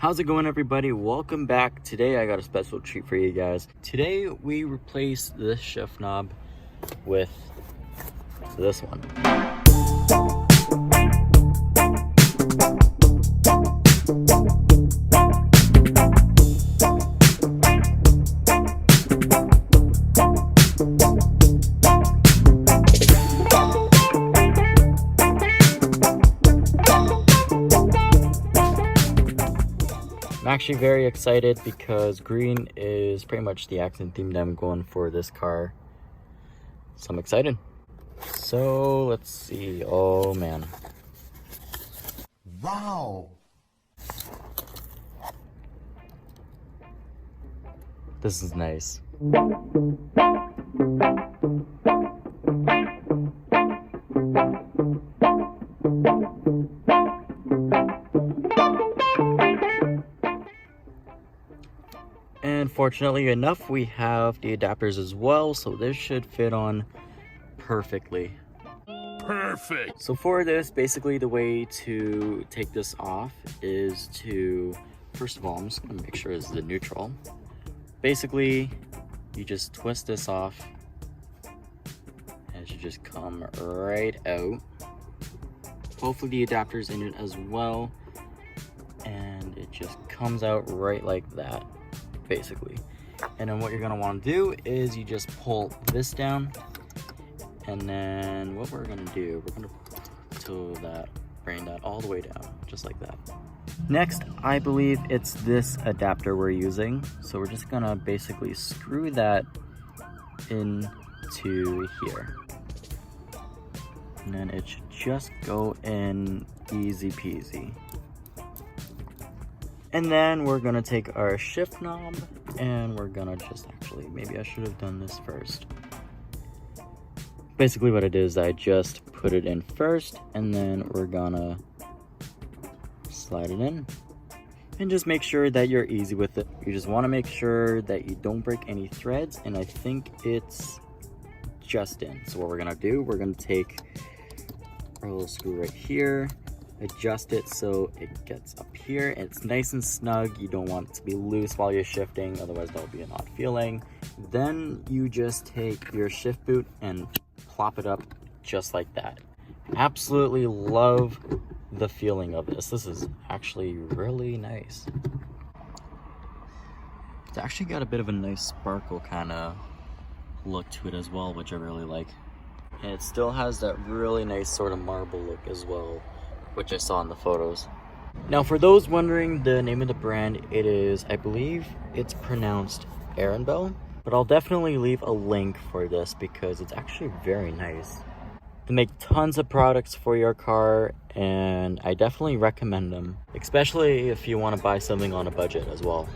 How's it going, everybody? Welcome back. Today I got a special treat for you guys. Today we replaced this shift knob with this one. I'm actually very excited because green is pretty much the accent theme that I'm going for this car. So I'm excited. So let's see. Oh man. Wow. This is nice. And fortunately enough, we have the adapters as well, so this should fit on perfectly. Perfect. So for this, basically the way to take this off is to, first of all, I'm just gonna make sure it's the neutral. Basically, you just twist this off and it should just come right out. Hopefully the adapter's in it as well, and it just comes out right like that, basically. And then what you're gonna want to do is you just pull this down, and then what we're gonna do, we're gonna bring that all the way down, just like that. Next, I believe it's this adapter we're using, so we're just gonna basically screw that into here, and then it should just go in easy peasy. And then we're gonna take our shift knob and we're gonna just actually, maybe I should have done this first. Basically what it is, I just put it in first and then we're gonna slide it in. And just make sure that you're easy with it. You just wanna make sure that you don't break any threads, and I think it's just in. So what we're gonna do, we're gonna take our little screw right here, adjust it so it gets up here and it's nice and snug. You don't want it to be loose while you're shifting, otherwise that'll be an odd feeling. Then you just take your shift boot and plop it up just like that. Absolutely love the feeling of this. This is actually really nice. It's actually got a bit of a nice sparkle kind of look to it as well, which I really like. And it still has that really nice sort of marble look as well, which I saw in the photos. Now for those wondering the name of the brand, it is, I believe it's pronounced Arenbel, but I'll definitely leave a link for this because it's actually very nice. They make tons of products for your car and I definitely recommend them, especially if you want to buy something on a budget as well.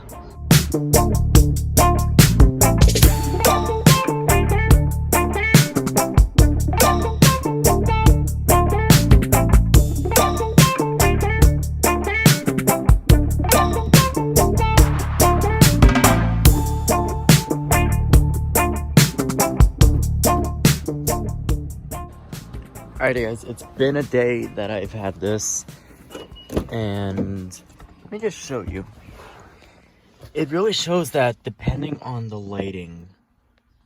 Alright guys, it's been a day that I've had this, and let me just show you. It really shows that depending on the lighting,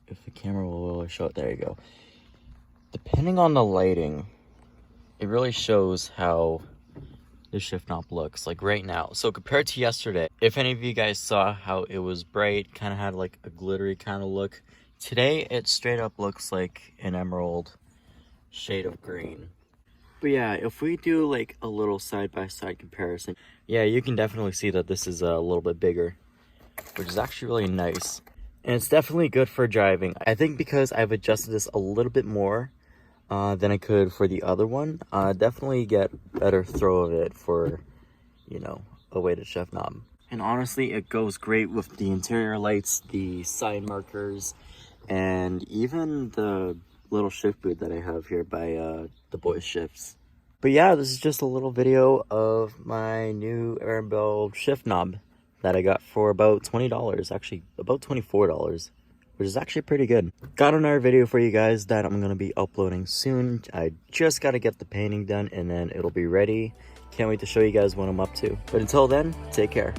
if the camera will show it, there you go. Depending on the lighting, it really shows how the shift knob looks like right now. So compared to yesterday, if any of you guys saw how it was bright, kind of had like a glittery kind of look, today it straight up looks like an emerald shade of green. But yeah, if we do like a little side-by-side comparison, yeah, you can definitely see that this is a little bit bigger, which is actually really nice. And it's definitely good for driving. I think because I've adjusted this a little bit more than I could for the other one, definitely get better throw of it for, you know, a weighted shift knob. And honestly, it goes great with the interior lights, the side markers, and even the little shift boot that I have here by the Boys Shifts. But yeah, this is just a little video of my new Arenbel shift knob that I got for about $20, actually about $24, which is actually pretty good. Got another video for you guys that I'm gonna be uploading soon. I just gotta get the painting done and then it'll be ready. can't wait to show you guys what I'm up to. But until then, take care.